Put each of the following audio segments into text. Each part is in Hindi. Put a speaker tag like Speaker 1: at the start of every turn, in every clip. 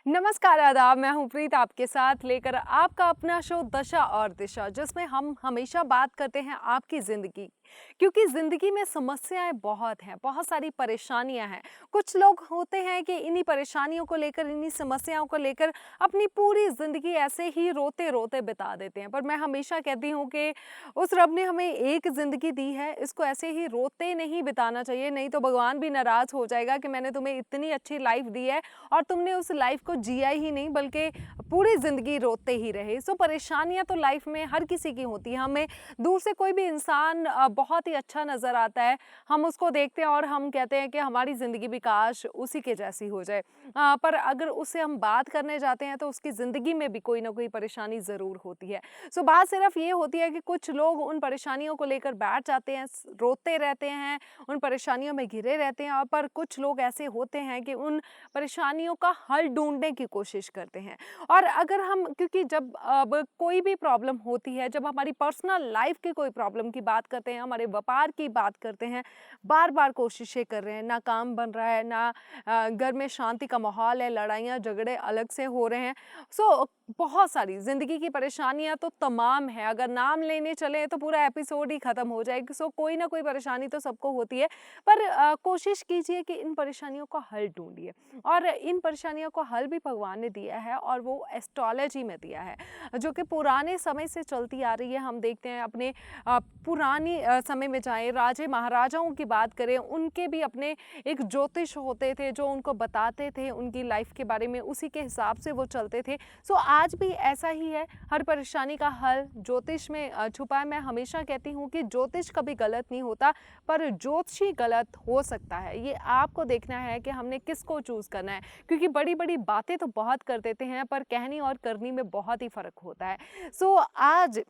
Speaker 1: नमस्कार आदाब, मैं हूँ प्रीत आपके साथ लेकर आपका अपना शो दशा और दिशा, जिसमें हम हमेशा बात करते हैं आपकी ज़िंदगी। क्योंकि ज़िंदगी में समस्याएं बहुत हैं, बहुत सारी परेशानियां हैं। कुछ लोग होते हैं कि इन्हीं परेशानियों को लेकर, इन्हीं समस्याओं को लेकर अपनी पूरी ज़िंदगी ऐसे ही रोते रोते बिता देते हैं। पर मैं हमेशा कहती हूँ कि उस रब ने हमें एक ज़िंदगी दी है, इसको ऐसे ही रोते नहीं बिताना चाहिए, नहीं तो भगवान भी नाराज़ हो जाएगा कि मैंने तुम्हें इतनी अच्छी लाइफ दी है और तुमने उस लाइफ को जिया ही नहीं, बल्कि पूरी ज़िंदगी रोते ही रहे। सो परेशानियाँ तो लाइफ में हर किसी की होती हैं। हमें दूर से कोई भी इंसान बहुत ही अच्छा नज़र आता है, हम उसको देखते हैं और हम कहते हैं कि हमारी ज़िंदगी भी काश उसी के जैसी हो जाए। पर अगर उससे हम बात करने जाते हैं तो उसकी ज़िंदगी में भी कोई ना कोई परेशानी ज़रूर होती है। सो बात सिर्फ ये होती है कि कुछ लोग उन परेशानियों को लेकर बैठ जाते हैं, रोते रहते हैं, उन परेशानियों में घिरे रहते हैं। और पर कुछ लोग ऐसे होते हैं कि उन परेशानियों का हल ढूँढने की कोशिश करते हैं। और अगर हम, क्योंकि जब अब कोई भी प्रॉब्लम होती है, जब हमारी पर्सनल लाइफ की कोई प्रॉब्लम की बात करते हैं, हमारे व्यापार की बात करते हैं, बार-बार कोशिशें कर रहे हैं, ना काम बन रहा है, ना घर में शांति का माहौल है, लड़ाइयाँ झगड़े अलग से हो रहे हैं। सो बहुत सारी ज़िंदगी की परेशानियाँ तो तमाम हैं, अगर नाम लेने चलें तो पूरा एपिसोड ही ख़त्म हो जाएगा। सो कोई ना कोई परेशानी तो सबको होती है, पर कोशिश कीजिए कि इन परेशानियों का हल ढूँढिए। और इन परेशानियों को हल भी भगवान ने दिया है और वो एस्ट्रोलॉजी में दिया है, जो कि पुराने समय से चलती आ रही है। हम देखते हैं अपने पुरानी समय में जाएँ, राजे महाराजाओं की बात करें, उनके भी अपने एक ज्योतिष होते थे जो उनको बताते थे उनकी लाइफ के बारे में, उसी के हिसाब से वो चलते थे। सो आज भी ऐसा ही है, हर परेशानी का हल ज्योतिष में छुपा है। मैं हमेशा कहती हूँ कि ज्योतिष कभी गलत नहीं होता, पर ज्योतिषी गलत हो सकता है। ये आपको देखना है कि हमने किसको चूज़ करना है, क्योंकि बड़ी-बड़ी बातें तो बहुत कर देते हैं, पर कहनी और करनी में बहुत ही फ़र्क होता है। सो आज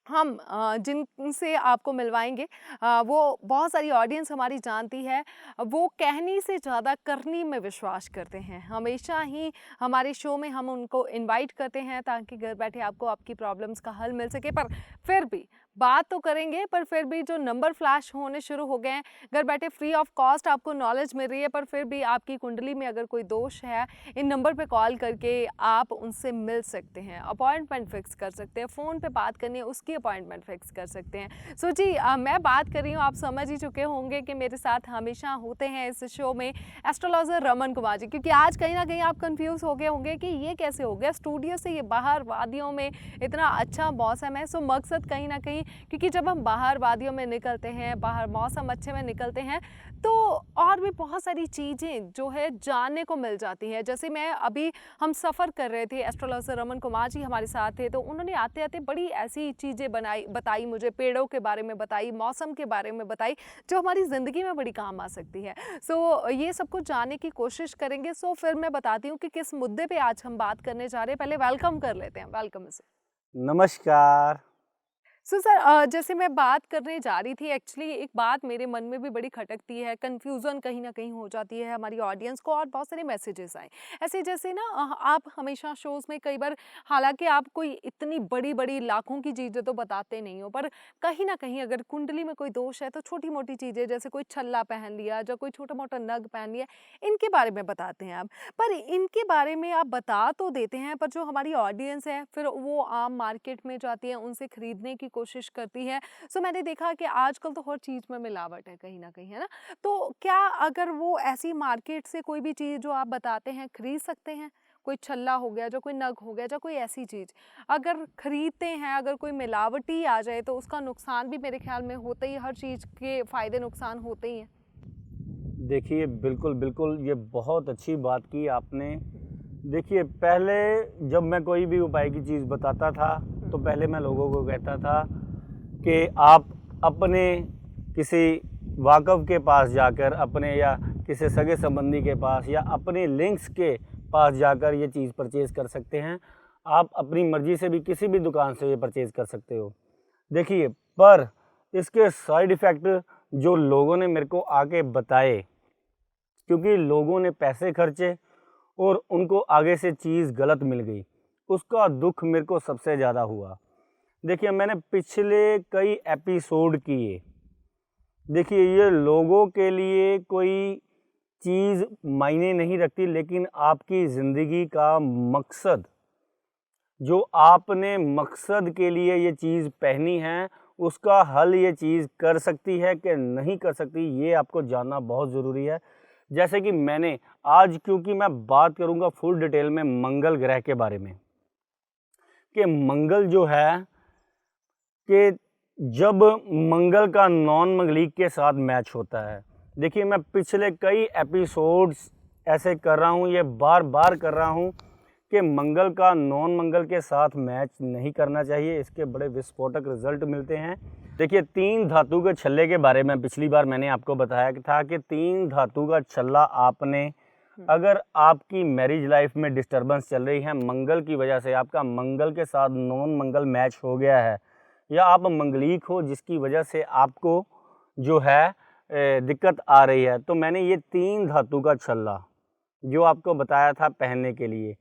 Speaker 1: हम जिनसे आपको मिलवाएँगे, वो बहुत सारी ऑडियंस हमारी जानती है, वो कहनी से ज़्यादा करनी में विश्वास करते हैं। हमेशा ही हमारे शो में हम उनको इनवाइट करते हैं ताकि घर बैठे आपको आपकी प्रॉब्लम्स का हल मिल सके। पर फिर भी बात तो करेंगे, पर फिर भी जो नंबर फ्लैश होने शुरू हो गए हैं, घर बैठे फ्री ऑफ कॉस्ट आपको नॉलेज मिल रही है, पर फिर भी आपकी कुंडली में अगर कोई दोष है, इन नंबर पे कॉल करके आप उनसे मिल सकते हैं, अपॉइंटमेंट फिक्स कर सकते हैं, फ़ोन पे बात करनी है उसकी अपॉइंटमेंट फिक्स कर सकते हैं। सो जी, मैं बात कर रही हूँ, आप समझ ही चुके होंगे कि मेरे साथ हमेशा होते हैं इस शो में एस्ट्रोलॉजर रमन कुमार जी। क्योंकि आज कहीं न कहीं आप कन्फ्यूज़ हो गए होंगे कि ये कैसे हो गया, स्टूडियो से ये बाहर वादियों में इतना अच्छा मौसम है। सो मकसद कहीं न कहीं, क्योंकि जब हम बाहर वादियों में निकलते हैं, बाहर मौसम अच्छे में निकलते हैं, तो और भी बहुत सारी चीज़ें जो है जानने को मिल जाती हैं। जैसे मैं अभी, हम सफ़र कर रहे थे, एस्ट्रोलॉजर रमन कुमार जी हमारे साथ थे, तो उन्होंने आते-आते बड़ी ऐसी चीज़ें बताई मुझे, पेड़ों के बारे में बताई, मौसम के बारे में बताई, जो हमारी ज़िंदगी में बड़ी काम आ सकती है। सो ये सब कुछ जानने की कोशिश करेंगे। सो फिर मैं बताती हूँ कि किस मुद्दे पे आज हम बात करने जा रहे हैं। पहले वेलकम कर लेते हैं। Welcome sir.
Speaker 2: नमस्कार।
Speaker 1: सो सर, जैसे मैं बात करने जा रही थी, एक्चुअली एक बात मेरे मन में भी बड़ी खटकती है, कन्फ्यूज़न कहीं न कहीं हो जाती है हमारी ऑडियंस को, और बहुत सारे मैसेजेस आए। ऐसे जैसे ना, आप हमेशा शोज़ में कई बार, हालाँकि आप कोई इतनी बड़ी-बड़ी लाखों की चीज़ें तो बताते नहीं हो, पर कहीं न कहीं अगर कुंडली में कोई दोष है तो छोटी-मोटी चीज़ें, जैसे कोई छल्ला पहन लिया या कोई छोटा-मोटा नग पहन लिया, इनके बारे में बताते हैं आप। पर इनके बारे में आप बता तो देते हैं, पर जो हमारी ऑडियंस है फिर वो आम मार्केट में जाती है, उनसे खरीदने की कोशिश करती है। सो मैंने देखा कि आजकल तो हर चीज़ में मिलावट है कहीं न कहीं, है ना? तो क्या अगर वो ऐसी मार्केट से कोई भी चीज़ जो आप बताते हैं खरीद सकते हैं? कोई छल्ला हो गया, जो कोई नग हो गया, या कोई ऐसी चीज़ अगर खरीदते हैं, अगर कोई मिलावटी आ जाए तो उसका नुकसान भी मेरे ख़्याल में होता ही है, हर चीज़ के फ़ायदे नुकसान होते ही हैं।
Speaker 2: देखिए, बिल्कुल, बिल्कुल, ये बहुत अच्छी बात की आपने। देखिए, पहले जब मैं कोई भी उपाय की चीज़ बताता था, तो पहले मैं लोगों को कहता था कि आप अपने किसी वाक़फ़ के पास जाकर, अपने या किसी सगे-संबंधी के पास या अपने लिंक्स के पास जाकर ये चीज़ परचेज़ कर सकते हैं। आप अपनी मर्ज़ी से भी किसी भी दुकान से ये परचेज़ कर सकते हो। देखिए, पर इसके साइड इफ़ेक्ट जो लोगों ने मेरे को आके बताए, क्योंकि लोगों ने पैसे खर्चे और उनको आगे से चीज़ गलत मिल गई, उसका दुःख मेरे को सबसे ज़्यादा हुआ। देखिए, मैंने पिछले कई एपिसोड किए। देखिए, ये लोगों के लिए कोई चीज़ मायने नहीं रखती, लेकिन आपकी ज़िंदगी का मकसद, जो आपने मकसद के लिए ये चीज़ पहनी है, उसका हल ये चीज़ कर सकती है कि नहीं कर सकती, ये आपको जानना बहुत ज़रूरी है। जैसे कि मैंने आज, क्योंकि मैं बात करूँगा फुल डिटेल में मंगल ग्रह के बारे में, कि मंगल जो है, कि जब मंगल का नॉन मंगलिक के साथ मैच होता है, देखिए मैं पिछले कई एपिसोड्स ऐसे कर रहा हूँ, ये बार बार कर रहा हूँ कि मंगल का नॉन मंगल के साथ मैच नहीं करना चाहिए, इसके बड़े विस्फोटक रिजल्ट मिलते हैं। देखिए 3 धातु के छल्ले के बारे में पिछली बार मैंने आपको बताया था कि 3 धातु का छल्ला आपने, अगर आपकी मैरिज लाइफ में डिस्टर्बेंस चल रही है मंगल की वजह से, आपका मंगल के साथ नॉन मंगल मैच हो गया है, या आप मंगलिक हो जिसकी वजह से आपको जो है दिक्कत आ रही है, तो मैंने ये 3 धातु का छल्ला जो आपको बताया था पहनने के लिए,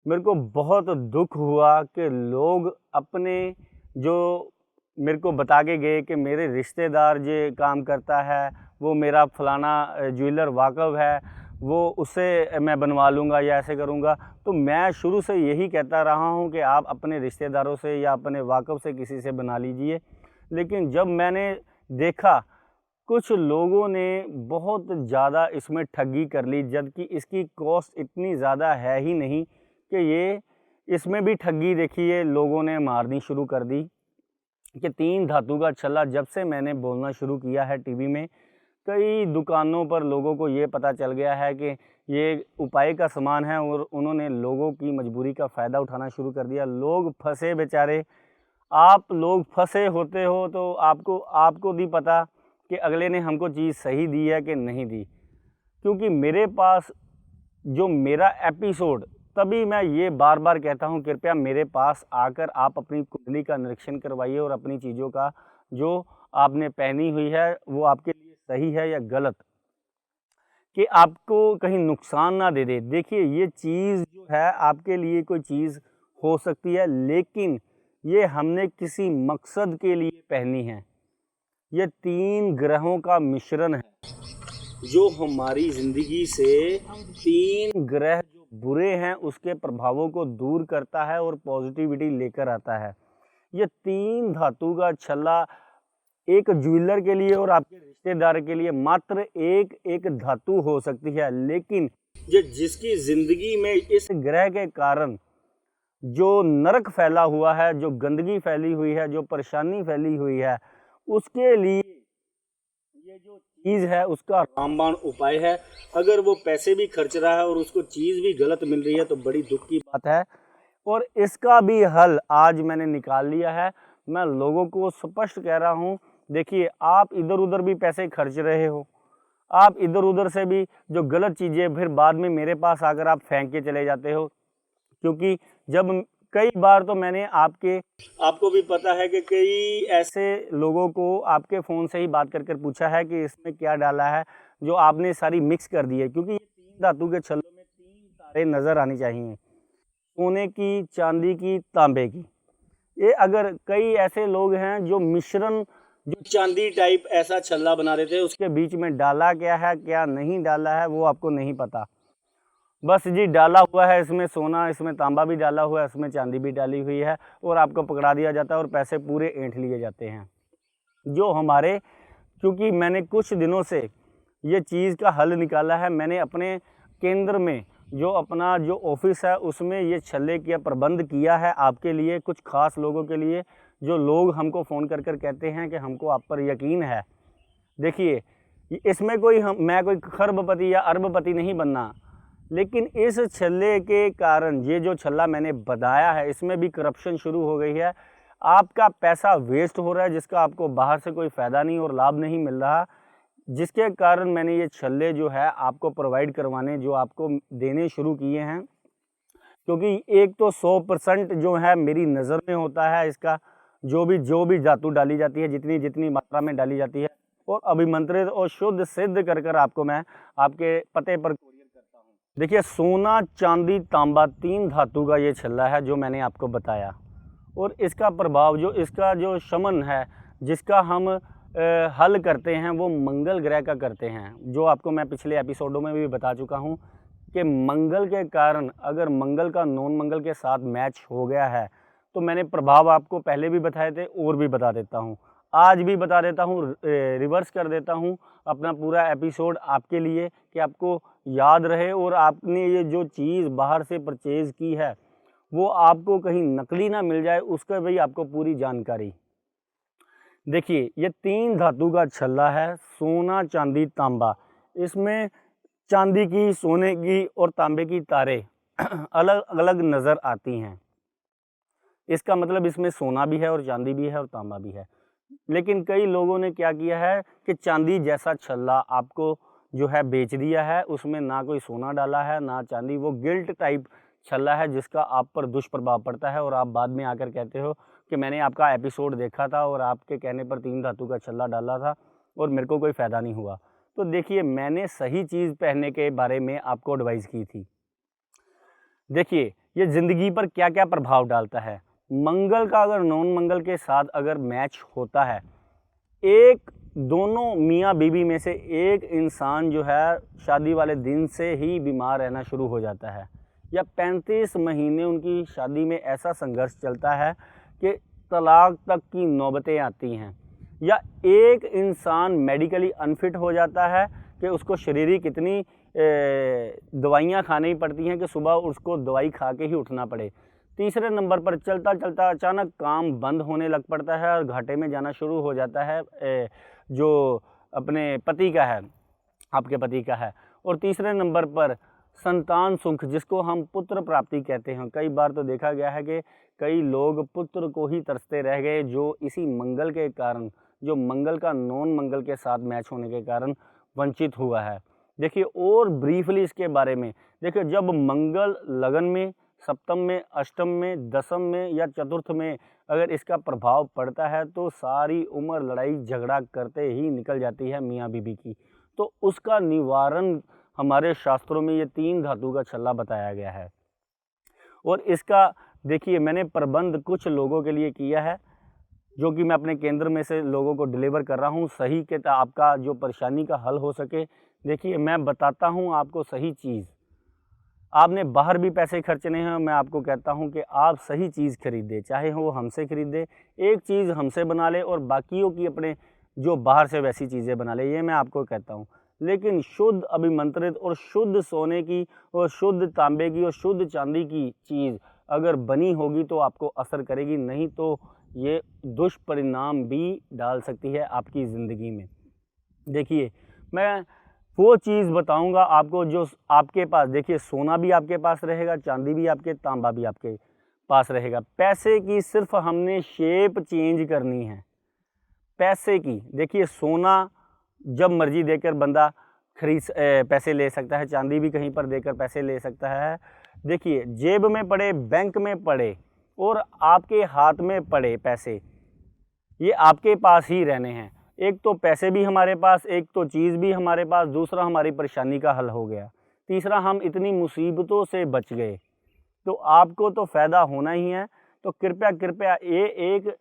Speaker 2: मेरे को बहुत दुख हुआ कि लोग अपने, जो मेरे को बता के गए कि मेरे रिश्तेदार जो काम करता है, वो मेरा फलाना ज्वेलर वाकफ़ है, वो उससे मैं बनवा लूँगा या ऐसे करूँगा। तो मैं शुरू से यही कहता रहा हूँ कि आप अपने रिश्तेदारों से या अपने वाकफ़ से किसी से बना लीजिए। लेकिन जब मैंने देखा कुछ लोगों ने बहुत ज़्यादा इसमें ठगी कर ली, जबकि इसकी कॉस्ट इतनी ज़्यादा है ही नहीं, कि ये इसमें भी ठगी देखिए लोगों ने मारनी शुरू कर दी। कि 3 धातु का छल्ला जब से मैंने बोलना शुरू किया है टीवी में, कई दुकानों पर लोगों को ये पता चल गया है कि ये उपाय का सामान है, और उन्होंने लोगों की मजबूरी का फ़ायदा उठाना शुरू कर दिया। लोग फंसे बेचारे। आप लोग फंसे होते हो तो आपको नहीं पता कि अगले ने हमको चीज़ सही दी है कि नहीं दी। क्योंकि मेरे पास जो मेरा एपिसोड, तभी मैं ये बार बार कहता हूँ, कृपया मेरे पास आकर आप अपनी कुंडली का निरीक्षण करवाइए और अपनी चीज़ों का, जो आपने पहनी हुई है वो आपके लिए सही है या गलत, कि आपको कहीं नुकसान ना दे दे। देखिए ये चीज़ जो है आपके लिए कोई चीज़ हो सकती है, लेकिन ये हमने किसी मकसद के लिए पहनी है। ये 3 ग्रहों का मिश्रण है, जो हमारी ज़िंदगी से 3 ग्रह जो बुरे हैं उसके प्रभावों को दूर करता है और पॉजिटिविटी लेकर आता है। ये 3 धातु का छल्ला एक ज्वेलर के लिए और आपके रिश्तेदार के लिए मात्र एक धातु हो सकती है, लेकिन जिसकी ज़िंदगी में इस ग्रह के कारण जो नरक फैला हुआ है, जो गंदगी फैली हुई है, जो परेशानी फैली हुई है, उसके लिए ये जो चीज़ है उसका रामबाण उपाय है। अगर वो पैसे भी खर्च रहा है और उसको चीज़ भी गलत मिल रही है तो बड़ी दुख की बात है, और इसका भी हल आज मैंने निकाल लिया है। मैं लोगों को स्पष्ट कह रहा हूँ, देखिए आप इधर उधर भी पैसे खर्च रहे हो, आप इधर उधर से भी जो गलत चीज़ें फिर बाद में मेरे पास आकर आप फेंक के चले जाते हो। क्योंकि जब कई बार तो मैंने आपको भी पता है कि कई ऐसे लोगों को आपके फ़ोन से ही बात कर पूछा है कि इसमें क्या डाला है, जो आपने सारी मिक्स कर दी है। क्योंकि ये 3 धातु के छल्लों में 3 तारे नज़र आनी चाहिए, सोने की, चांदी की, तांबे की। ये अगर कई ऐसे लोग हैं जो मिश्रण, जो चांदी टाइप ऐसा छल्ला बना देते हैं, उसके बीच में डाला क्या है क्या नहीं डाला है वो आपको नहीं पता। बस जी डाला हुआ है, इसमें सोना, इसमें तांबा भी डाला हुआ है, इसमें चांदी भी डाली हुई है, और आपको पकड़ा दिया जाता है और पैसे पूरे ऐंठ लिए जाते हैं। जो हमारे, क्योंकि मैंने कुछ दिनों से ये चीज़ का हल निकाला है, मैंने अपने केंद्र में जो अपना जो ऑफिस है उसमें ये छल्ले का प्रबंध किया है आपके लिए, कुछ खास लोगों के लिए, जो लोग हमको फ़ोन कर कहते हैं कि हमको आप पर यकीन है। देखिए इसमें मैं कोई खरबपति या अरबपति नहीं बनना, लेकिन इस छल्ले के कारण, ये जो छल्ला मैंने बताया है इसमें भी करप्शन शुरू हो गई है। आपका पैसा वेस्ट हो रहा है, जिसका आपको बाहर से कोई फ़ायदा नहीं और लाभ नहीं मिल रहा, जिसके कारण मैंने ये छल्ले जो है आपको प्रोवाइड करवाने, जो आपको देने शुरू किए हैं। क्योंकि एक तो 100% जो है मेरी नज़र में होता है, इसका जो भी धातु डाली जाती है, जितनी मात्रा में डाली जाती है, और अभिमंत्रित और शुद्ध सिद्ध कर आपको मैं आपके पते पर कोरियर करता हूँ। देखिए सोना, चांदी, तांबा 3 धातु का ये छल्ला है जो मैंने आपको बताया, और इसका प्रभाव, जो इसका जो शमन है, जिसका हम हल करते हैं वो मंगल ग्रह का करते हैं, जो आपको मैं पिछले एपिसोडों में भी बता चुका हूँ कि मंगल के कारण अगर मंगल का नॉन मंगल के साथ मैच हो गया है तो मैंने प्रभाव आपको पहले भी बताए थे और भी बता देता हूँ, आज भी बता देता हूँ, रिवर्स कर देता हूँ अपना पूरा एपिसोड आपके लिए कि आपको याद रहे और आपने ये जो चीज़ बाहर से परचेज़ की है वो आपको कहीं नकली ना मिल जाए, उसका भी आपको पूरी जानकारी। देखिए ये 3 धातु का छल्ला है, सोना चांदी तांबा। इसमें चांदी की, सोने की और तांबे की तारें अलग अलग नज़र आती हैं। इसका मतलब इसमें सोना भी है और चांदी भी है और तांबा भी है। लेकिन कई लोगों ने क्या किया है कि चांदी जैसा छल्ला आपको जो है बेच दिया है, उसमें ना कोई सोना डाला है ना चांदी, वो गिल्ट टाइप छल्ला है जिसका आप पर दुष्प्रभाव पड़ता है और आप बाद में आकर कहते हो कि मैंने आपका एपिसोड देखा था और आपके कहने पर 3 धातु का छल्ला डाला था और मेरे को कोई फ़ायदा नहीं हुआ। तो देखिए मैंने सही चीज़ पहनने के बारे में आपको एडवाइस की थी। देखिए ये ज़िंदगी पर क्या क्या प्रभाव डालता है। मंगल का अगर नॉन मंगल के साथ अगर मैच होता है, एक दोनों मियाँ बीवी में से एक इंसान जो है शादी वाले दिन से ही बीमार रहना शुरू हो जाता है, या 35 महीने उनकी शादी में ऐसा संघर्ष चलता है कि तलाक तक की नौबतें आती हैं, या एक इंसान मेडिकली अनफिट हो जाता है कि उसको शारीरिक इतनी दवाइयाँ खानी पड़ती हैं कि सुबह उसको दवाई खा के ही उठना पड़े। तीसरे नंबर पर चलता चलता अचानक काम बंद होने लग पड़ता है और घाटे में जाना शुरू हो जाता है, जो अपने पति का है, आपके पति का है। और तीसरे नंबर पर संतान सुख, जिसको हम पुत्र प्राप्ति कहते हैं। कई बार तो देखा गया है कि कई लोग पुत्र को ही तरसते रह गए, जो इसी मंगल के कारण, जो मंगल का नॉन मंगल के साथ मैच होने के कारण वंचित हुआ है। देखिए और ब्रीफली इसके बारे में देखिए, जब मंगल लगन में, सप्तम में, अष्टम में, दसम में या चतुर्थ में अगर इसका प्रभाव पड़ता है तो सारी उम्र लड़ाई झगड़ा करते ही निकल जाती है मियाँ बीवी की। तो उसका निवारण हमारे शास्त्रों में ये 3 धातु का छल्ला बताया गया है। और इसका देखिए मैंने प्रबंध कुछ लोगों के लिए किया है, जो कि मैं अपने केंद्र में से लोगों को डिलीवर कर रहा हूँ, सही के आपका जो परेशानी का हल हो सके। देखिए मैं बताता हूँ आपको सही चीज़। आपने बाहर भी पैसे खर्चने हैं, मैं आपको कहता हूँ कि आप सही चीज़ खरीदें, चाहे वो हमसे खरीदे, एक चीज़ हमसे बना ले और बाकियों की अपने जो बाहर से वैसी चीज़ें बना ले, ये मैं आपको कहता हूँ। लेकिन शुद्ध अभिमंत्रित और शुद्ध सोने की और शुद्ध तांबे की और शुद्ध चांदी की चीज़ अगर बनी होगी तो आपको असर करेगी, नहीं तो ये दुष्परिणाम भी डाल सकती है आपकी ज़िंदगी में। देखिए मैं वो चीज़ बताऊंगा आपको जो आपके पास, देखिए सोना भी आपके पास रहेगा, चांदी भी आपके, तांबा भी आपके पास रहेगा। पैसे की सिर्फ हमने शेप चेंज करनी है, पैसे की। देखिए सोना जब मर्जी देकर बंदा पैसे ले सकता है, चांदी भी कहीं पर देकर पैसे ले सकता है। देखिए जेब में पड़े, बैंक में पड़े और आपके हाथ में पड़े पैसे, ये आपके पास ही रहने हैं। एक तो पैसे भी हमारे पास, एक तो चीज़ भी हमारे पास, दूसरा हमारी परेशानी का हल हो गया, तीसरा हम इतनी मुसीबतों से बच गए। तो आपको तो फ़ायदा होना ही है। तो कृपया कृपया ये एक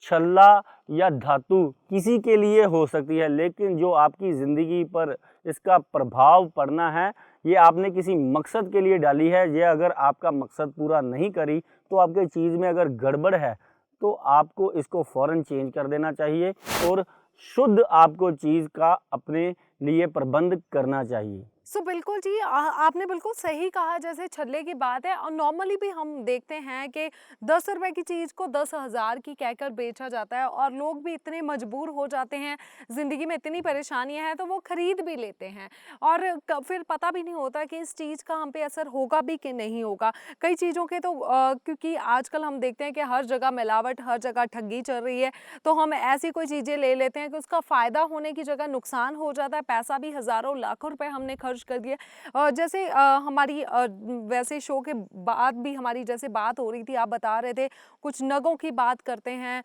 Speaker 2: छल्ला या धातु किसी के लिए हो सकती है, लेकिन जो आपकी ज़िंदगी पर इसका प्रभाव पड़ना है, ये आपने किसी मकसद के लिए डाली है। ये अगर आपका मकसद पूरा नहीं करी तो आपके चीज़ में अगर गड़बड़ है तो आपको इसको फ़ौरन चेंज कर देना चाहिए और शुद्ध आपको चीज़ का अपने लिए प्रबंध करना चाहिए।
Speaker 1: बिल्कुल जी, आपने बिल्कुल सही कहा। जैसे छल्ले की बात है, और नॉर्मली भी हम देखते हैं कि 10 रुपए की चीज़ को 10,000 की कहकर बेचा जाता है, और लोग भी इतने मजबूर हो जाते हैं, ज़िंदगी में इतनी परेशानियां हैं तो वो खरीद भी लेते हैं, और फिर पता भी नहीं होता कि इस चीज़ का हम पे असर होगा भी कि नहीं होगा। कई चीज़ों के तो क्योंकि आजकल हम देखते हैं कि हर जगह मिलावट, हर जगह ठगी चल रही है, तो हम ऐसी कोई चीज़ें ले लेते हैं कि उसका फ़ायदा होने की जगह नुकसान हो जाता है। पैसा भी हज़ारों लाखों रुपए हमने खर्च सर्च कर दिया। और जैसे हमारी वैसे शो के बाद भी हमारी जैसे बात हो रही थी, आप बता रहे थे कुछ नगों की बात करते हैं,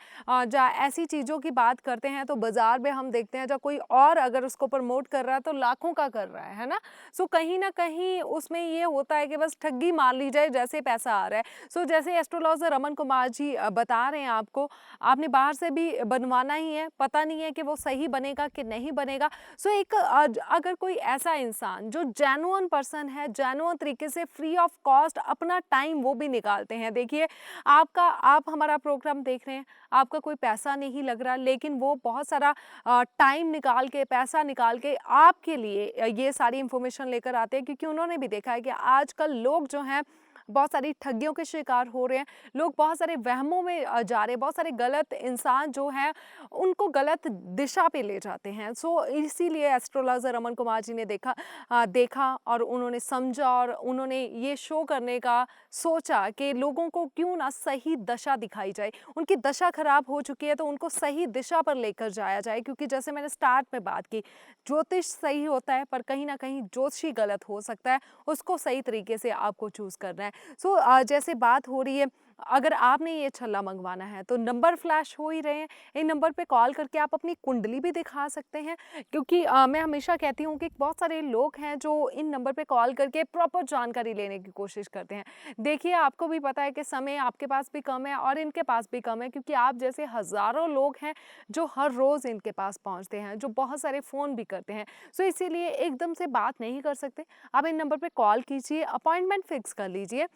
Speaker 1: या ऐसी चीज़ों की बात करते हैं, तो बाज़ार में हम देखते हैं जब कोई और अगर उसको प्रमोट कर रहा है तो लाखों का कर रहा है ना? सो कहीं न कहीं उसमें ये होता है कि बस ठगी मार ली जाए जैसे पैसा आ रहा है। सो जैसे एस्ट्रोलॉज़र रमन कुमार जी बता रहे हैं आपको, आपने बाहर से भी बनवाना ही है, पता नहीं है कि वो सही बनेगा कि नहीं बनेगा। सो एक अगर कोई ऐसा इंसान जो जेन्युइन पर्सन है, जेन्युइन तरीके से फ्री ऑफ कॉस्ट अपना टाइम वो भी निकालते हैं। देखिए आप हमारा प्रोग्राम देख रहे हैं, आपका कोई पैसा नहीं लग रहा, लेकिन वो बहुत सारा टाइम निकाल के, पैसा निकाल के आपके लिए ये सारी इन्फॉर्मेशन लेकर आते हैं, क्योंकि उन्होंने भी देखा है कि आजकल लोग जो हैं बहुत सारी ठगियों के शिकार हो रहे हैं, लोग बहुत सारे वहमों में जा रहे हैं, बहुत सारे गलत इंसान जो हैं उनको गलत दिशा पे ले जाते हैं। सो इसीलिए एस्ट्रोलॉजर रमन कुमार जी ने देखा और उन्होंने समझा और उन्होंने ये शो करने का सोचा कि लोगों को क्यों ना सही दशा दिखाई जाए। उनकी दशा खराब हो चुकी है तो उनको सही दिशा पर लेकर जाया जाए, क्योंकि जैसे मैंने स्टार्ट में बात की, ज्योतिष सही होता है पर कहीं ना कहीं ज्योतिषी गलत हो सकता है, उसको सही तरीके से आपको चूज करना है। सो जैसे बात हो रही है, अगर आपने ये छल्ला मंगवाना है तो नंबर फ्लैश हो ही रहे हैं, इन नंबर पे कॉल करके आप अपनी कुंडली भी दिखा सकते हैं, क्योंकि मैं हमेशा कहती हूँ कि बहुत सारे लोग हैं जो इन नंबर पे कॉल करके प्रॉपर जानकारी लेने की कोशिश करते हैं। देखिए आपको भी पता है कि समय आपके पास भी कम है और इनके पास भी कम है, क्योंकि आप जैसे हज़ारों लोग हैं जो हर रोज़ इनके पास पहुँचते हैं, जो बहुत सारे फ़ोन भी करते हैं। सो इसीलिए एकदम से बात नहीं कर सकते, आप इन नंबर पे कॉल कीजिए, अपॉइंटमेंट फ़िक्स कर लीजिए।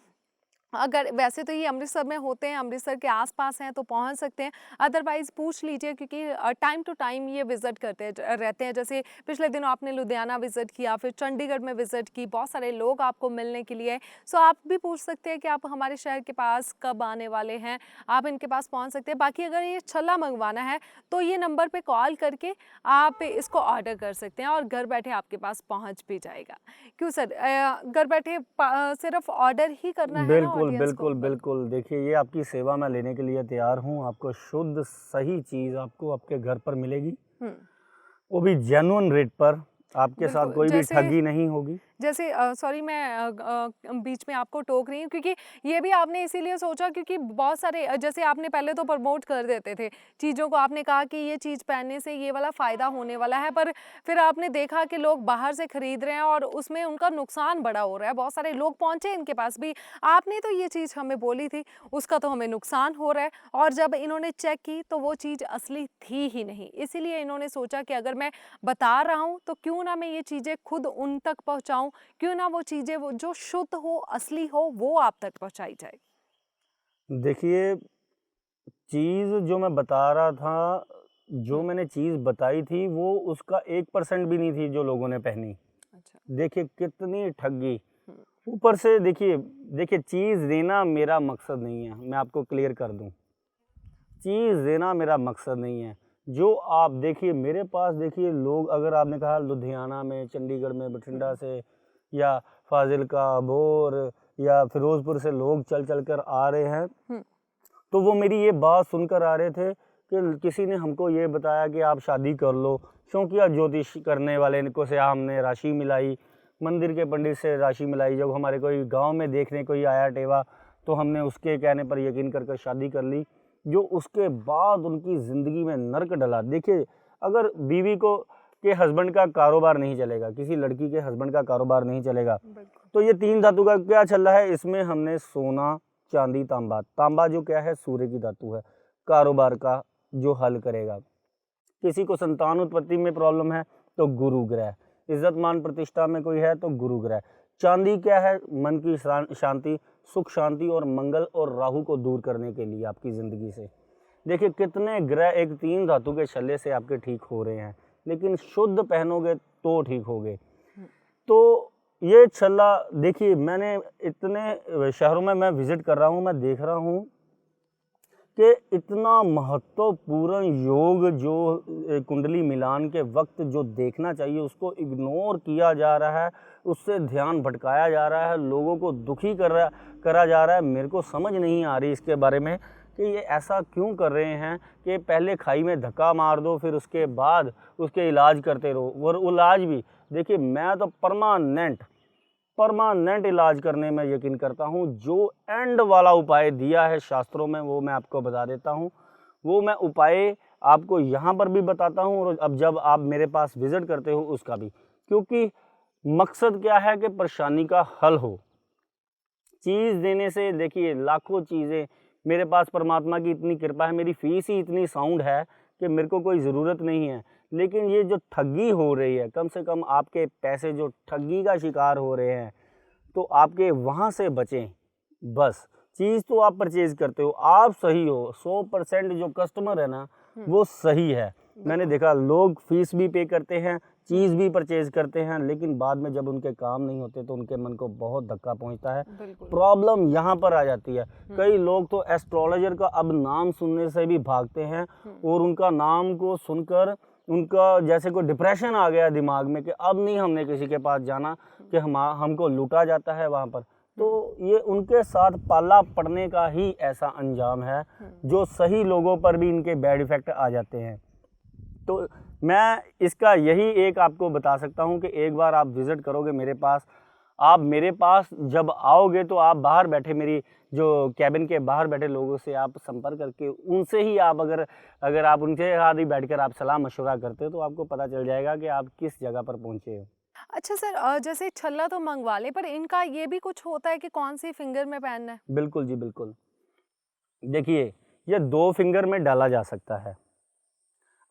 Speaker 1: अगर वैसे तो ये अमृतसर में होते हैं, अमृतसर के आस-पास हैं तो पहुँच सकते हैं, अदरवाइज़ पूछ लीजिए, क्योंकि टाइम टू टाइम ये विज़िट करते रहते हैं। जैसे पिछले दिनों आपने लुधियाना विज़िट किया, फिर चंडीगढ़ में विज़िट की, बहुत सारे लोग आपको मिलने के लिए। सो आप भी पूछ सकते हैं कि आप हमारे शहर के पास कब आने वाले हैं, आप इनके पास पहुँच सकते हैं। बाकी अगर ये छल्ला मंगवाना है तो ये नंबर पे कॉल करके आप इसको ऑर्डर कर सकते हैं और घर बैठे आपके पास पहुँच भी जाएगा। क्यों सर, घर बैठे सिर्फ ऑर्डर ही करना है ना
Speaker 2: बिल्कुल,
Speaker 1: ऑडियंस को?
Speaker 2: बिल्कुल, बिल्कुल। देखिए ये आपकी सेवा मैं लेने के लिए तैयार हूँ। आपको शुद्ध सही चीज़ आपको आपके घर पर मिलेगी,
Speaker 1: हुँ,
Speaker 2: वो भी जेन्युइन रेट पर। आपके साथ
Speaker 1: बिल्कुल।
Speaker 2: कोई भी
Speaker 1: जैसे
Speaker 2: ठगी नहीं होगी।
Speaker 1: सॉरी मैं बीच में आपको टोक रही हूँ, क्योंकि ये भी आपने इसीलिए सोचा क्योंकि बहुत सारे जैसे आपने पहले तो प्रमोट कर देते थे चीज़ों को, आपने कहा कि ये चीज़ पहनने से ये वाला फ़ायदा होने वाला है, पर फिर आपने देखा कि लोग बाहर से खरीद रहे हैं और उसमें उनका नुकसान बड़ा हो रहा है, बहुत सारे लोग पहुँचे इनके पास भी, आपने तो ये चीज़ हमें बोली थी, उसका तो हमें नुकसान हो रहा है, और जब इन्होंने चेक की तो वो चीज़ असली थी ही नहीं। इसीलिए इन्होंने सोचा कि अगर मैं बता रहा हूँ तो क्यों ना मैं ये चीज़ें खुद उन तक पहुँचाऊँ, क्यों ना वो चीज़ें वो जो शुद्ध हो, असली हो, वो आप तक पहुँचाई जाए।
Speaker 2: देखिए, चीज़ जो मैं बता रहा था, जो
Speaker 1: हुँ,
Speaker 2: मैंने चीज़ बताई थी वो उसका 1% भी नहीं थी जो लोगों ने पहनी।
Speaker 1: अच्छा।
Speaker 2: देखिए कितनी ठगी।
Speaker 1: हुँ,
Speaker 2: ऊपर से देखिए देखिए चीज़ देना मेरा मकसद नहीं है, मैं आपको क्लियर कर दूँ। चीज़ देना मेरा मकसद नहीं है। जो आप देखिए मेरे पास देखिए लोग, अगर आपने कहा लुधियाना में, चंडीगढ़ में, बठिंडा
Speaker 1: हुँ,
Speaker 2: से या फ़ाज़िलका, अबोर या फ़िरोज़पुर से लोग चल कर आ रहे हैं,
Speaker 1: हुँ,
Speaker 2: तो वो मेरी ये बात सुनकर आ रहे थे कि किसी ने हमको ये बताया कि आप शादी कर लो। शौकिया ज्योतिष करने वाले को से हमने राशि मिलाई, मंदिर के पंडित से राशि मिलाई। जब हमारे कोई गाँव में देखने कोई आया टेवा, तो हमने उसके कहने पर यकीन कर शादी कर ली, जो उसके बाद उनकी ज़िंदगी में नर्क डला। देखिए, अगर बीवी को के हस्बैंड का कारोबार नहीं चलेगा, किसी लड़की के हस्बैंड का कारोबार नहीं चलेगा,
Speaker 1: बिल्कुल।
Speaker 2: तो ये 3 धातु का क्या चल रहा है, इसमें हमने सोना, चांदी, तांबा। तांबा जो क्या है, सूर्य की धातु है, कारोबार का जो हल करेगा। किसी को संतान उत्पत्ति में प्रॉब्लम है तो गुरु ग्रह, इज्जत मान प्रतिष्ठा में कोई है तो गुरु ग्रह। चांदी क्या है, मन की शांति, सुख शांति और मंगल और राहु को दूर करने के लिए आपकी ज़िंदगी से। देखिए कितने ग्रह एक 3 धातु के छल्ले से आपके ठीक हो रहे हैं, लेकिन शुद्ध पहनोगे तो ठीक होगे।
Speaker 1: हुँ,
Speaker 2: तो ये छल्ला देखिए, मैंने इतने शहरों में मैं विज़िट कर रहा हूँ, मैं देख रहा हूँ कि इतना महत्वपूर्ण योग जो कुंडली मिलान के वक्त जो देखना चाहिए उसको इग्नोर किया जा रहा है, उससे ध्यान भटकाया जा रहा है, लोगों को दुखी करा जा रहा है। मेरे को समझ नहीं आ रही इसके बारे में कि ये ऐसा क्यों कर रहे हैं कि पहले खाई में धक्का मार दो, फिर उसके बाद उसके इलाज करते रहो। और इलाज भी देखिए, मैं तो परमानेंट इलाज करने में यकीन करता हूँ। जो एंड वाला उपाय दिया है शास्त्रों में, वो मैं आपको बता देता हूँ। वो मैं उपाय आपको यहाँ पर भी बताता हूँ, और अब जब आप मेरे पास विजिट करते हो उसका भी, क्योंकि मकसद क्या है कि परेशानी का हल हो। चीज़ देने से देखिए लाखों चीज़ें, मेरे पास परमात्मा की इतनी कृपा है, मेरी फीस ही इतनी साउंड है कि मेरे को कोई ज़रूरत नहीं है। लेकिन ये जो ठगी हो रही है, कम से कम आपके पैसे जो ठगी का शिकार हो रहे हैं, तो आपके वहाँ से बचें। बस चीज़ तो आप परचेज़ करते हो, आप सही हो, 100% जो कस्टमर है ना वो सही है। मैंने देखा लोग फीस भी पे करते हैं, चीज़ भी परचेज़ करते हैं, लेकिन बाद में जब उनके काम नहीं होते तो उनके मन को बहुत धक्का पहुंचता है। प्रॉब्लम यहाँ पर आ जाती है। कई लोग तो एस्ट्रोलॉजर का अब नाम सुनने से भी भागते हैं, और उनका नाम को सुनकर उनका जैसे कोई डिप्रेशन आ गया दिमाग में कि अब नहीं हमने किसी के पास जाना, कि हमको लूटा जाता है वहाँ पर। तो ये उनके साथ पाला पड़ने का ही ऐसा अंजाम है, जो सही लोगों पर भी इनके बैड इफ़ेक्ट आ जाते हैं। तो मैं इसका यही एक आपको बता सकता हूँ कि एक बार आप विज़िट करोगे मेरे पास, आप मेरे पास जब आओगे तो आप बाहर बैठे, मेरी जो कैबिन के बाहर बैठे लोगों से आप संपर्क करके उनसे ही आप अगर आप उनके साथ ही बैठकर आप सलाह मशवरा करते हो, तो आपको पता चल जाएगा कि आप किस जगह पर पहुँचे हो।
Speaker 1: अच्छा सर, जैसे छल्ला तो मंगवा ले, पर इनका ये भी कुछ होता है कि कौन सी फिंगर में पहनना है?
Speaker 2: बिल्कुल जी, बिल्कुल। देखिए, ये 2 फिंगर में डाला जा सकता है।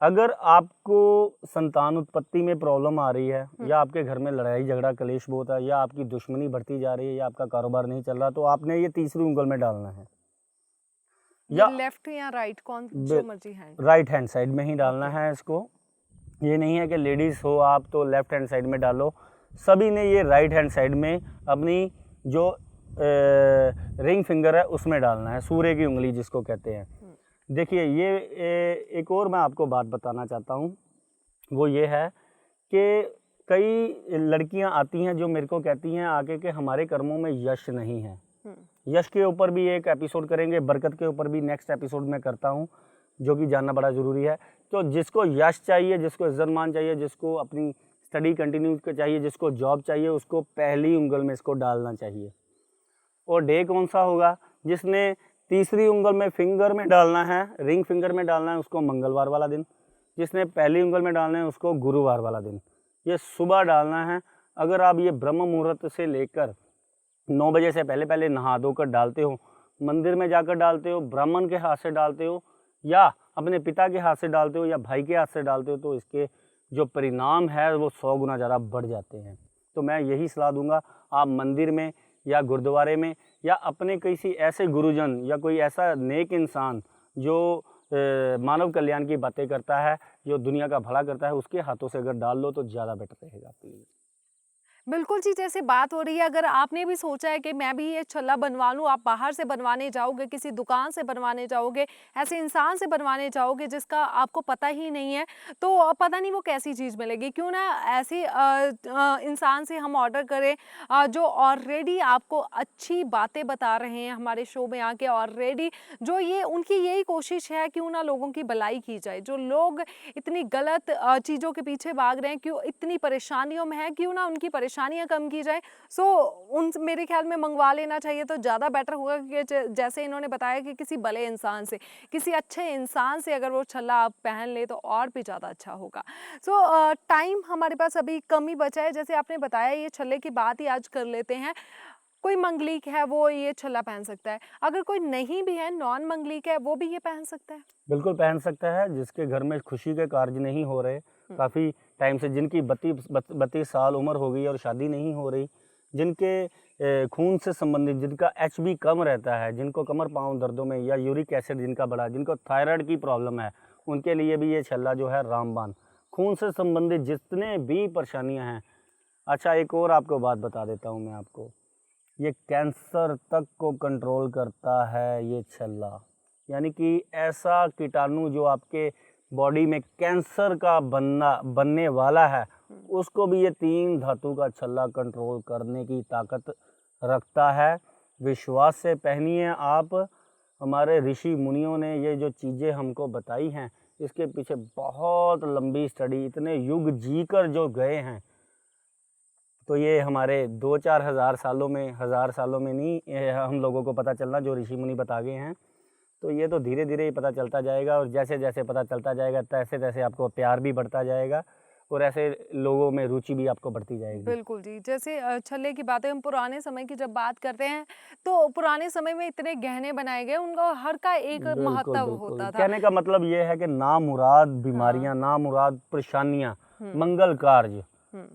Speaker 2: अगर आपको संतान उत्पत्ति में प्रॉब्लम आ रही है, या आपके घर में लड़ाई झगड़ा कलेश बहुत है, या आपकी दुश्मनी बढ़ती जा रही है, या आपका कारोबार नहीं चल रहा, तो आपने ये तीसरी उंगल में डालना है। या
Speaker 1: लेफ्ट या राइट, कौन जो मर्जी है?
Speaker 2: राइट हैंड साइड में ही डालना है इसको। ये नहीं है कि लेडीज़ हो आप तो लेफ्ट हैंड साइड में डालो, सभी ने ये राइट हैंड साइड में अपनी जो रिंग फिंगर है उसमें डालना है, सूर्य की उंगली जिसको कहते हैं। देखिए ये एक और मैं आपको बात बताना चाहता हूँ, वो ये है कि कई लड़कियां आती हैं जो मेरे को कहती हैं आके कि हमारे कर्मों में यश नहीं है। यश के ऊपर भी एक एपिसोड करेंगे, बरकत के ऊपर भी नेक्स्ट एपिसोड में करता हूँ, जो कि जानना बड़ा ज़रूरी है। तो जिसको यश चाहिए, जिसको इज्जत मान चाहिए, जिसको अपनी स्टडी कंटिन्यू चाहिए, जिसको जॉब चाहिए, उसको पहली उंगल में इसको डालना चाहिए। और डे कौन सा होगा? जिसने तीसरी उंगल में फिंगर में डालना है, रिंग फिंगर में डालना है, उसको मंगलवार वाला दिन। जिसने पहली उंगल में डालना है उसको गुरुवार वाला दिन। ये सुबह डालना है। अगर आप ये ब्रह्म मुहूर्त से लेकर 9 बजे से पहले पहले नहा धोकर डालते हो, मंदिर में जाकर डालते हो, ब्राह्मण के हाथ से डालते हो, या अपने पिता के हाथ से डालते हो, या भाई के हाथ से डालते हो, तो इसके जो परिणाम है वो 100 गुना ज़्यादा बढ़ जाते हैं। तो मैं यही सलाह दूंगा, आप मंदिर में या गुरुद्वारे में, या अपने किसी ऐसे गुरुजन या कोई ऐसा नेक इंसान जो मानव कल्याण की बातें करता है, जो दुनिया का भला करता है, उसके हाथों से अगर डाल लो तो ज़्यादा बेटर रहेगा आपके लिए।
Speaker 1: बिल्कुल जी, जैसे बात हो रही है, अगर आपने भी सोचा है कि मैं भी ये छल्ला बनवा लूँ, आप बाहर से बनवाने जाओगे, किसी दुकान से बनवाने जाओगे, ऐसे इंसान से बनवाने जाओगे जिसका आपको पता ही नहीं है, तो पता नहीं वो कैसी चीज़ मिलेगी। क्यों ना ऐसी इंसान से हम ऑर्डर करें जो ऑलरेडी आपको अच्छी बातें बता रहे हैं हमारे शो में आके, ऑलरेडी जो ये उनकी यही कोशिश है, क्यों ना लोगों की भलाई की जाए। जो लोग इतनी गलत चीज़ों के पीछे भाग रहे हैं, क्यों इतनी परेशानियों में है, क्यों ना उनकी परेशानियाँ कम की जाए। सो उन मेरे ख्याल में मंगवा लेना चाहिए तो ज़्यादा बेटर होगा, कि जैसे इन्होंने बताया कि किसी भले इंसान से, किसी अच्छे इंसान से अगर वो छल्ला आप पहन ले तो और भी ज़्यादा अच्छा होगा। सो टाइम हमारे पास अभी कम ही बचा है। जैसे आपने बताया, ये छल्ले की बात ही आज कर लेते हैं। कोई मंगलिक है वो ये छल्ला पहन सकता है, अगर कोई नहीं भी है, नॉन मंगलिक है, वो भी ये पहन सकता है?
Speaker 2: बिल्कुल पहन सकता है। जिसके घर में खुशी के कार्य नहीं हो रहे काफ़ी टाइम से, जिनकी 32 साल उम्र हो गई और शादी नहीं हो रही, जिनके खून से संबंधित, जिनका HB कम रहता है, जिनको कमर पाँव दर्दों में, या यूरिक एसिड जिनका बढ़ा, जिनको थायराइड की प्रॉब्लम है, उनके लिए भी ये छल्ला जो है रामबाण। खून से संबंधित जितने भी परेशानियां हैं। अच्छा, एक और आपको बात बता देता हूँ मैं आपको, ये कैंसर तक को कंट्रोल करता है ये छल्ला। यानी कि ऐसा कीटाणु जो आपके बॉडी में कैंसर का बनने वाला है, उसको भी ये 3 धातु का छल्ला कंट्रोल करने की ताकत रखता है। विश्वास से पहनिए आप, हमारे ऋषि मुनियों ने ये जो चीज़ें हमको बताई हैं, इसके पीछे बहुत लंबी स्टडी, इतने युग जीकर जो गए हैं, तो ये हमारे 2-4 हज़ार सालों में, हज़ार सालों में नहीं, ये हम लोगों को पता चलना जो ऋषि मुनि बता गए हैं। तो ये तो धीरे धीरे ही पता चलता जाएगा, और जैसे जैसे पता चलता जाएगा तैसे तैसे आपको प्यार भी बढ़ता जाएगा, और ऐसे लोगों में रुचि भी आपको बढ़ती जाएगी।
Speaker 1: बिल्कुल जी, जैसे छल्ले की बातें, हम पुराने समय की जब बात करते हैं, तो पुराने समय में इतने गहने बनाए गए, उनका हर का एक
Speaker 2: बिल्कुल,
Speaker 1: महत्व
Speaker 2: बिल्कुल।
Speaker 1: होता था।
Speaker 2: कहने का मतलब ये है कि नामुराद
Speaker 1: हाँ।
Speaker 2: बीमारियाँ, नामुराद परेशानियाँ,
Speaker 1: हुँ,
Speaker 2: मंगल कार्य,
Speaker 1: हुँ,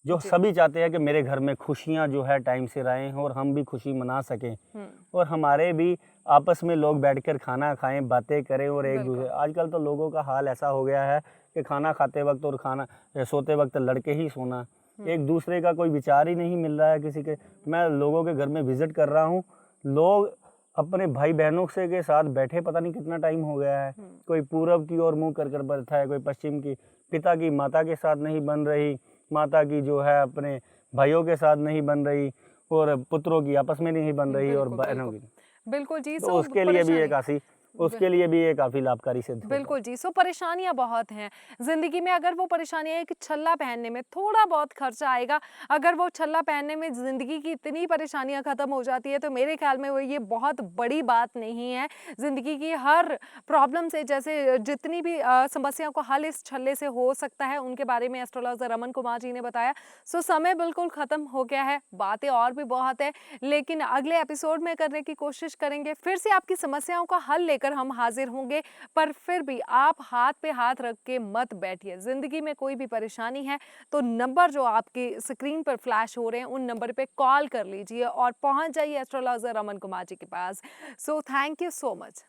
Speaker 2: जो
Speaker 1: जी।
Speaker 2: सभी चाहते हैं कि मेरे घर में खुशियाँ जो है टाइम से आएँ और हम भी खुशी मना सकें,
Speaker 1: हुँ,
Speaker 2: और हमारे भी आपस में लोग बैठकर खाना खाएँ, बातें करें, और एक दूसरे,
Speaker 1: बिल्कुल।
Speaker 2: आजकल तो लोगों का हाल ऐसा हो गया है कि खाना खाते वक्त और सोते वक्त लड़के ही सोना,
Speaker 1: हुँ,
Speaker 2: एक दूसरे का कोई विचार ही नहीं मिल रहा है किसी के। मैं लोगों के घर में विज़िट कर रहा हूँ, लोग अपने भाई बहनों से के साथ बैठे पता नहीं कितना टाइम हो गया है,
Speaker 1: हुँ,
Speaker 2: कोई पूरब की ओर मुँह कर बैठा है, कोई पश्चिम की, पिता की माता के साथ नहीं बन रही, माता की जो है अपने भाइयों के साथ नहीं बन रही, और पुत्रों की आपस में नहीं बन रही, और
Speaker 1: बिल्कुल,
Speaker 2: बहनों
Speaker 1: बिल्कुल।
Speaker 2: की।
Speaker 1: बिल्कुल जी,
Speaker 2: तो उसके लिए भी ये काफ़ी उसके लिए भी ये काफ़ी लाभकारी सिद्ध होता है।
Speaker 1: बिल्कुल जी, सो परेशानियाँ बहुत हैं ज़िंदगी में। अगर वो परेशानियाँ एक छल्ला पहनने में थोड़ा बहुत खर्चा आएगा, अगर वो छल्ला पहनने में ज़िंदगी की इतनी परेशानियाँ ख़त्म हो जाती है, तो मेरे ख़्याल में वो ये बहुत बड़ी बात नहीं है। ज़िंदगी की हर प्रॉब्लम से, जैसे जितनी भी समस्याओं का हल इस छल्ले से हो सकता है, उनके बारे में एस्ट्रोलॉजर रमन कुमार जी ने बताया। सो समय बिल्कुल ख़त्म हो गया है, बातें और भी बहुत है, लेकिन अगले एपिसोड में करने की कोशिश करेंगे। फिर से आपकी समस्याओं का हल लेकर हम हाजिर होंगे, पर फिर भी आप हाथ पे हाथ रख के मत बैठिए। जिंदगी में कोई भी परेशानी है तो नंबर जो आपकी स्क्रीन पर फ्लैश हो रहे हैं, उन नंबर पे कॉल कर लीजिए और पहुंच जाइए एस्ट्रोलॉजर रमन कुमार जी के पास। So thank you so much.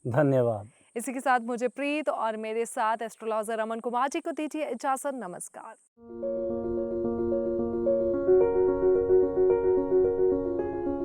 Speaker 2: धन्यवाद।
Speaker 1: इसी के साथ मुझे प्रीत और मेरे साथ एस्ट्रोलॉजर रमन कुमार जी को दीजिए इजाजत। नमस्कार।